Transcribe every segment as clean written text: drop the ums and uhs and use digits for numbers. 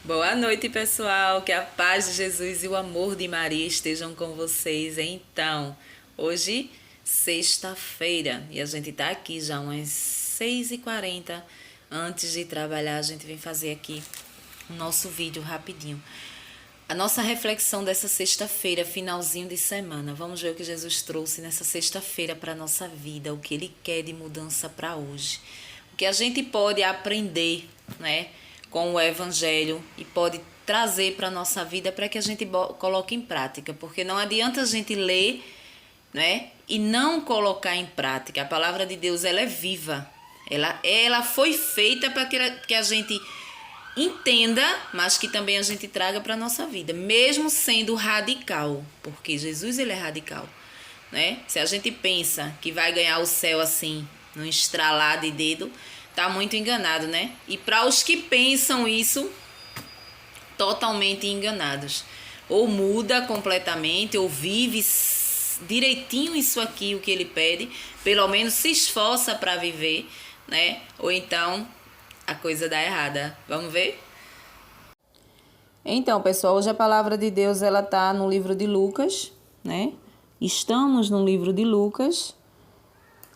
Boa noite, pessoal. Que a paz de Jesus e o amor de Maria estejam com vocês. Então, hoje, sexta-feira, e a gente tá aqui já umas 6h40. Antes de trabalhar, a gente vem fazer aqui o nosso vídeo rapidinho. A nossa reflexão dessa sexta-feira, finalzinho de semana. Vamos ver o que Jesus trouxe nessa sexta-feira para a nossa vida, o que Ele quer de mudança para hoje. O que a gente pode aprender, né, com o Evangelho e pode trazer para a nossa vida para que a gente coloque em prática. Porque não adianta a gente ler, né, e não colocar em prática. A palavra de Deus, ela é viva. Ela foi feita para que a gente entenda, mas que também a gente traga para a nossa vida, mesmo sendo radical, porque Jesus ele é radical, né? Se a gente pensa que vai ganhar o céu assim, num estralar de dedo, tá muito enganado, né? E para os que pensam isso, totalmente enganados. Ou muda completamente, ou vive direitinho isso aqui, o que ele pede, pelo menos se esforça para viver, né? Ou então a coisa dá errada. Vamos ver? Então, pessoal, hoje a palavra de Deus ela tá no livro de Lucas, né? Estamos no livro de Lucas.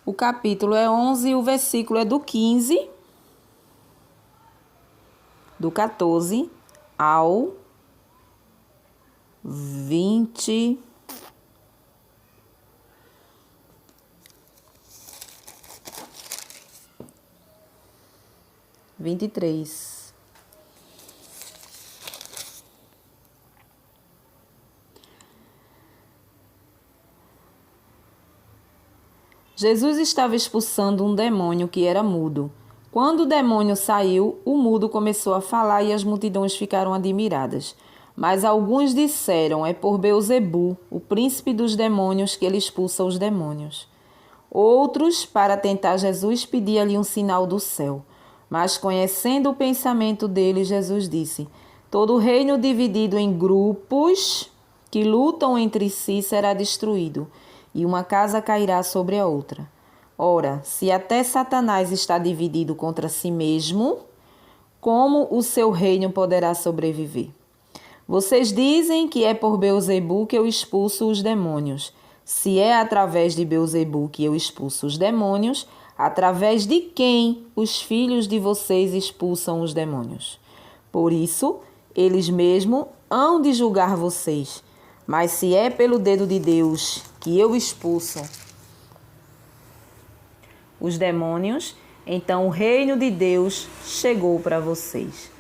O capítulo é 11 e o versículo é do 15, do 14 ao 20. Vinte e três. Jesus estava expulsando um demônio que era mudo. Quando o demônio saiu, o mudo começou a falar e as multidões ficaram admiradas. Mas alguns disseram: é por Beelzebu, o príncipe dos demônios, que ele expulsa os demônios. Outros, para tentar Jesus, pediam-lhe um sinal do céu. Mas, conhecendo o pensamento dele, Jesus disse: todo reino dividido em grupos que lutam entre si será destruído, e uma casa cairá sobre a outra. Ora, se até Satanás está dividido contra si mesmo, como o seu reino poderá sobreviver? Vocês dizem que é por Beelzebu que eu expulso os demônios. Se é através de Beelzebu que eu expulso os demônios, através de quem os filhos de vocês expulsam os demônios? Por isso, eles mesmos hão de julgar vocês. Mas se é pelo dedo de Deus que eu expulso os demônios, então o reino de Deus chegou para vocês.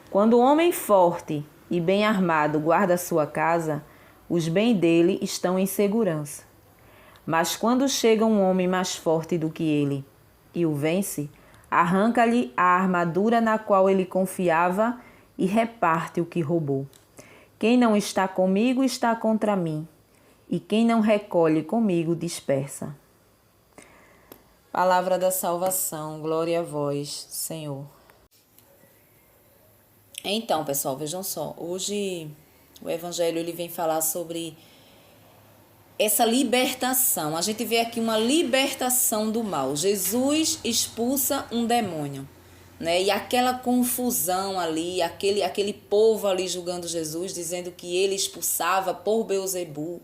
Quando o homem forte e bem armado guarda sua casa, os bens dele estão em segurança. Mas quando chega um homem mais forte do que ele e o vence, arranca-lhe a armadura na qual ele confiava e reparte o que roubou. Quem não está comigo está contra mim, e quem não recolhe comigo dispersa. Palavra da salvação, glória a vós, Senhor. Então, pessoal, vejam só, hoje o Evangelho ele vem falar sobre essa libertação. A gente vê aqui uma libertação do mal. Jesus expulsa um demônio, né? E aquela confusão ali, aquele povo ali julgando Jesus, dizendo que ele expulsava por Beelzebu,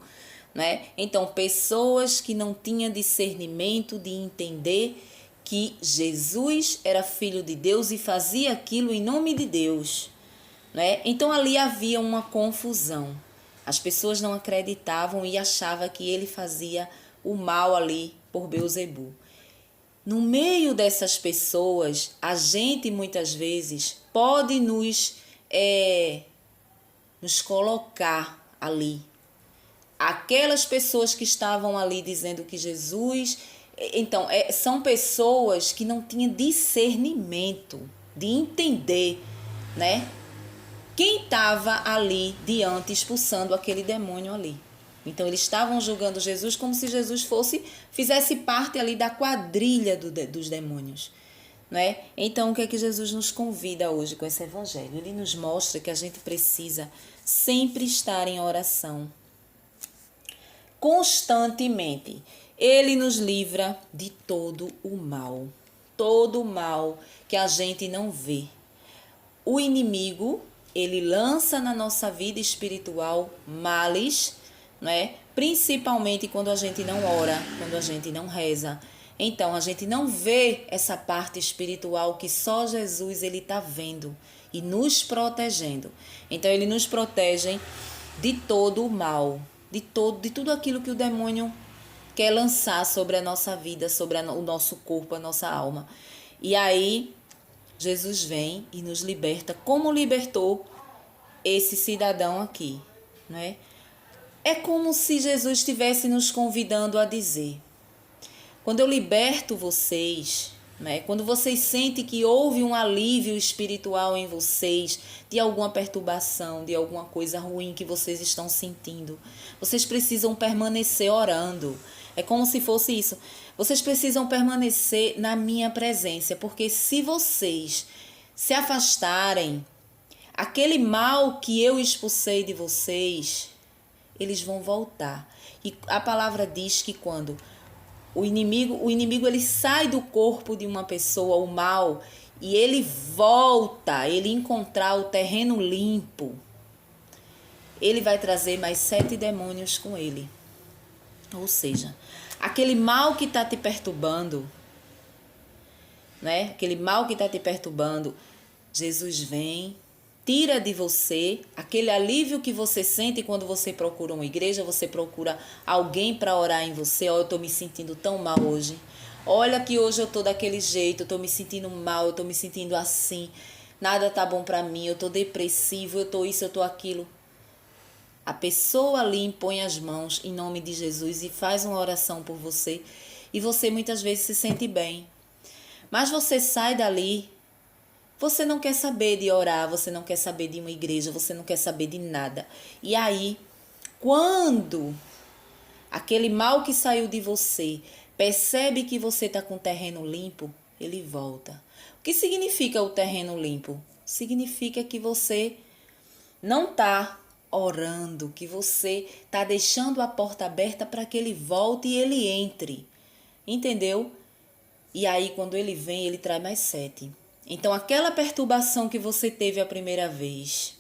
né? Então, pessoas que não tinham discernimento de entender que Jesus era filho de Deus e fazia aquilo em nome de Deus, né? Então ali havia uma confusão. As pessoas não acreditavam e achavam que ele fazia o mal ali por Beelzebu. No meio dessas pessoas, a gente muitas vezes pode nos colocar ali. Aquelas pessoas que estavam ali dizendo que Jesus... Então, são pessoas que não tinham discernimento de entender, né? Quem estava ali diante expulsando aquele demônio ali. Então, eles estavam julgando Jesus como se Jesus fizesse parte ali da quadrilha dos demônios, né? Então, o que é que Jesus nos convida hoje com esse evangelho? Ele nos mostra que a gente precisa sempre estar em oração, constantemente. Ele nos livra de todo o mal que a gente não vê. O inimigo, ele lança na nossa vida espiritual males, não é? Principalmente quando a gente não ora, quando a gente não reza. Então, a gente não vê essa parte espiritual que só Jesus ele está vendo e nos protegendo. Então, ele nos protege de todo o mal, de tudo aquilo que o demônio quer lançar sobre a nossa vida, sobre o nosso corpo, a nossa alma. E aí, Jesus vem e nos liberta, como libertou esse cidadão aqui, não é? É como se Jesus estivesse nos convidando a dizer: quando eu liberto vocês, né, quando vocês sentem que houve um alívio espiritual em vocês, de alguma perturbação, de alguma coisa ruim que vocês estão sentindo, vocês precisam permanecer orando. É como se fosse isso. Vocês precisam permanecer na minha presença, porque se vocês se afastarem, aquele mal que eu expulsei de vocês, eles vão voltar. E a palavra diz que quando o inimigo ele sai do corpo de uma pessoa, o mal, e ele volta, ele encontrar o terreno limpo, ele vai trazer mais 7 demônios com ele. Ou seja, aquele mal que está te perturbando, né? Aquele mal que está te perturbando, Jesus vem, tira de você aquele alívio que você sente quando você procura uma igreja, você procura alguém para orar em você. Ó, eu estou me sentindo tão mal hoje. Olha que hoje eu estou daquele jeito, eu estou me sentindo mal, eu estou me sentindo assim. Nada tá bom para mim, eu estou depressivo, eu estou isso, eu estou aquilo. A pessoa ali impõe as mãos em nome de Jesus e faz uma oração por você. E você muitas vezes se sente bem. Mas você sai dali, você não quer saber de orar, você não quer saber de uma igreja, você não quer saber de nada. E aí, quando aquele mal que saiu de você percebe que você está com o terreno limpo, ele volta. O que significa o terreno limpo? Significa que você não está orando, que você está deixando a porta aberta para que ele volte e ele entre. Entendeu? E aí, quando ele vem, ele traz mais 7. Então, aquela perturbação que você teve a primeira vez,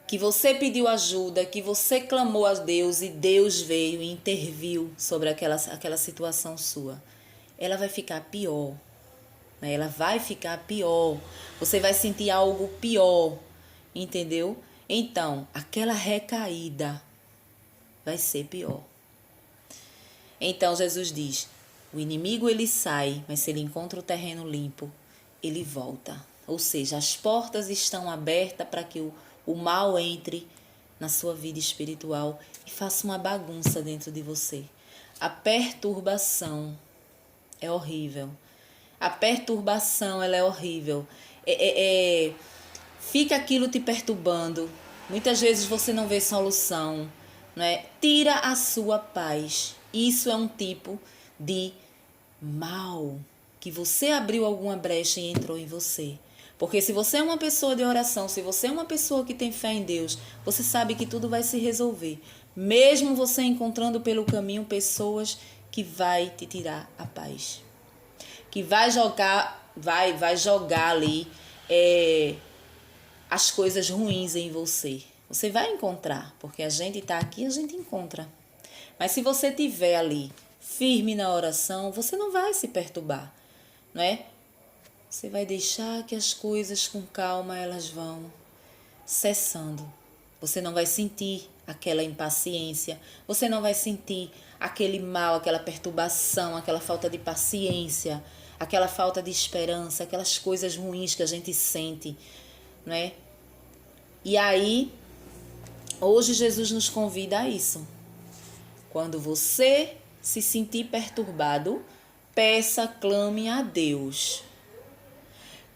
que você pediu ajuda, que você clamou a Deus e Deus veio e interviu sobre aquela situação sua, ela vai ficar pior. Né? Ela vai ficar pior. Você vai sentir algo pior. Entendeu? Então, aquela recaída vai ser pior. Então, Jesus diz: o inimigo ele sai, mas se ele encontra o terreno limpo, ele volta. Ou seja, as portas estão abertas para que o mal entre na sua vida espiritual e faça uma bagunça dentro de você. A perturbação é horrível. A perturbação ela é horrível. Fica aquilo te perturbando. Muitas vezes você não vê solução. Não é? Tira a sua paz. Isso é um tipo de mal que você abriu alguma brecha e entrou em você. Porque se você é uma pessoa de oração, se você é uma pessoa que tem fé em Deus, você sabe que tudo vai se resolver. Mesmo você encontrando pelo caminho pessoas que vai te tirar a paz. Que vai jogar ali as coisas ruins em você. Você vai encontrar, porque a gente está aqui, a gente encontra. Mas se você estiver ali firme na oração, você não vai se perturbar, não é? Você vai deixar que as coisas com calma elas vão cessando. Você não vai sentir aquela impaciência, você não vai sentir aquele mal, aquela perturbação, aquela falta de paciência, aquela falta de esperança, aquelas coisas ruins que a gente sente, não é? E aí, hoje Jesus nos convida a isso. Quando você se sentir perturbado, peça, clame a Deus.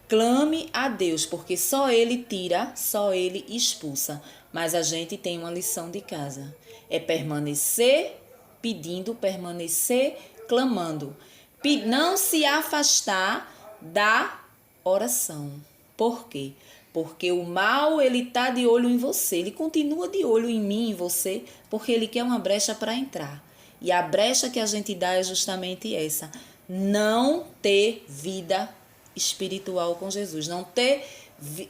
Clame a Deus, porque só Ele tira, só Ele expulsa. Mas a gente tem uma lição de casa. É permanecer pedindo, permanecer clamando. Não se afastar da oração. Por quê? Porque o mal, ele está de olho em você. Ele continua de olho em mim, em você, porque ele quer uma brecha para entrar. E a brecha que a gente dá é justamente essa. Não ter vida espiritual com Jesus, não ter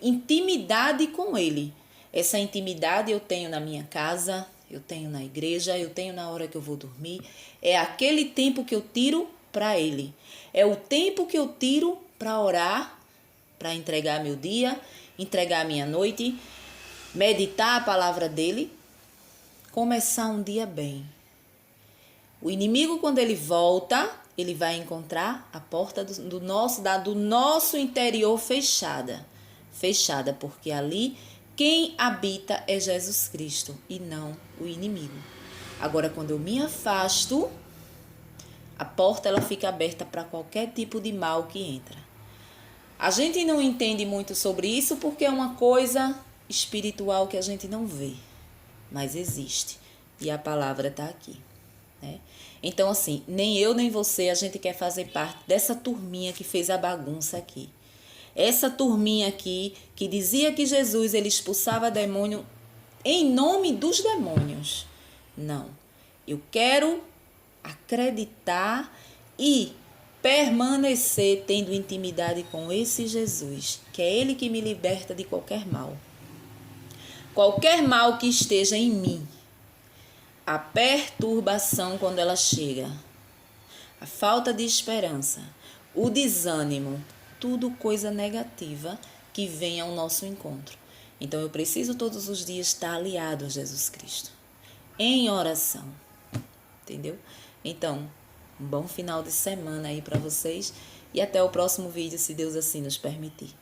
intimidade com Ele. Essa intimidade eu tenho na minha casa, eu tenho na igreja, eu tenho na hora que eu vou dormir. É aquele tempo que eu tiro para Ele. É o tempo que eu tiro para orar, para entregar meu dia, entregar minha noite, meditar a palavra dEle, começar um dia bem. O inimigo, quando ele volta, ele vai encontrar a porta do nosso interior fechada. Fechada, porque ali quem habita é Jesus Cristo e não o inimigo. Agora, quando eu me afasto, a porta ela fica aberta para qualquer tipo de mal que entra. A gente não entende muito sobre isso porque é uma coisa espiritual que a gente não vê, mas existe. E a palavra está aqui, né? Então, assim, nem eu nem você, a gente quer fazer parte dessa turminha que fez a bagunça aqui. Essa turminha aqui que dizia que Jesus ele expulsava demônio em nome dos demônios. Não. Eu quero acreditar e permanecer tendo intimidade com esse Jesus, que é Ele que me liberta de qualquer mal. Qualquer mal que esteja em mim, a perturbação quando ela chega, a falta de esperança, o desânimo, tudo coisa negativa que vem ao nosso encontro. Então eu preciso todos os dias estar aliado a Jesus Cristo, em oração, entendeu? Então, um bom final de semana aí para vocês e até o próximo vídeo, se Deus assim nos permitir.